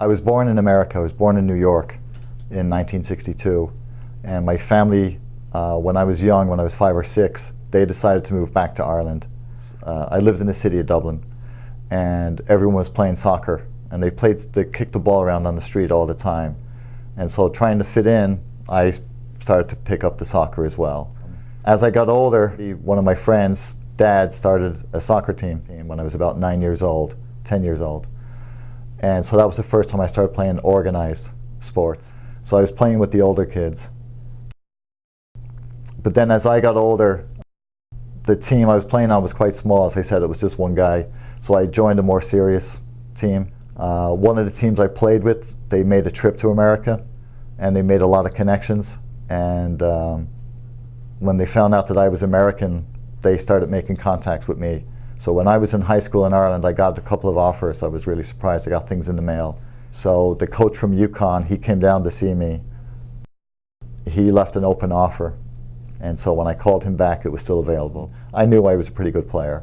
I was born in America. I was born in New York in 1962. And my family, when I was young, when I was 5 or 6, they decided to move back to Ireland. I lived in the city of Dublin, and everyone was playing soccer. And they kicked the ball around on the street all the time. And so trying to fit in, I started to pick up the soccer as well. As I got older, one of my friends' dad started a soccer team when I was about 9 years old, 10 years old. And so that was the first time I started playing organized sports. So I was playing with the older kids. But then as I got older, the team I was playing on was quite small. As I said, it was just one guy. So I joined a more serious team. One of the teams I played with, they made a trip to America, and they made a lot of connections. And when they found out that I was American, they started making contacts with me. So when I was in high school in Ireland, I got a couple of offers. I was really surprised. I got things in the mail. So the coach from Uconn, he came down to see me. He left an open offer. And so when I called him back, it was still available. I knew I was a pretty good player.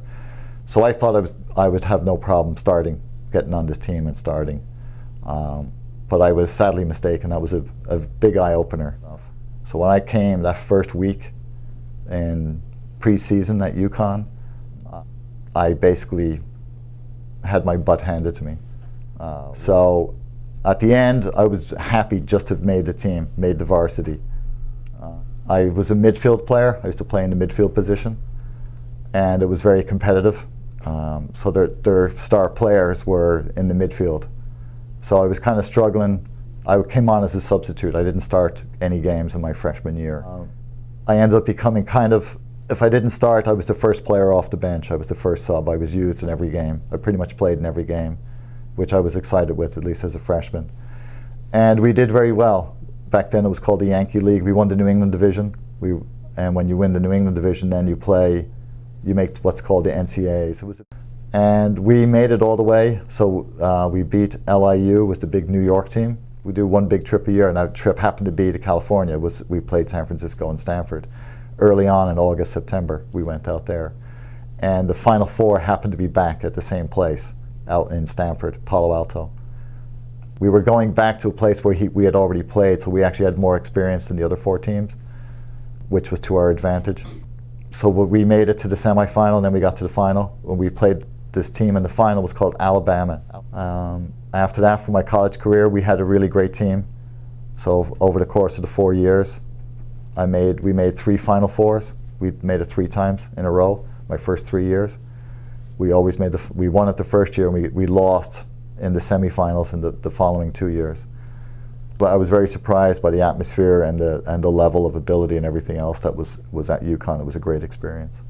So I thought I would have no problem getting on this team and starting. But I was sadly mistaken. That was a big eye-opener. So when I came that first week in pre-season at Uconn, I basically had my butt handed to me. So at the end, I was happy just to have made the team, made the varsity. I was a midfield player. I used to play in the midfield position, and it was very competitive. So their star players were in the midfield. So I was kind of struggling. I came on as a substitute. I didn't start any games in my freshman year. I ended up becoming kind of, if I didn't start, I was the first player off the bench. I was the first sub. I was used in every game. I pretty much played in every game, which I was excited with, at least as a freshman. And we did very well. Back then it was called the Yankee League. We won the New England Division. And when you win the New England Division, then you make what's called the NCAAs. And we made it all the way. So we beat LIU, was the big New York team. We do one big trip a year, and that trip happened to be to California. We played San Francisco and Stanford. Early on in August, September, we went out there. And the Final Four happened to be back at the same place, out in Stanford, Palo Alto. We were going back to a place where we had already played, so we actually had more experience than the other 4 teams, which was to our advantage. So we made it to the semifinal, and then we got to the final. When we played this team in the final, was called Alabama. After that, for my college career, we had a really great team. So over the course of the 4 years, we made 3 Final Fours. We made it 3 times in a row, my first 3 years. We won it the first year, and we lost in the semifinals in the following 2 years. But I was very surprised by the atmosphere and the level of ability and everything else that was at Uconn. It was a great experience.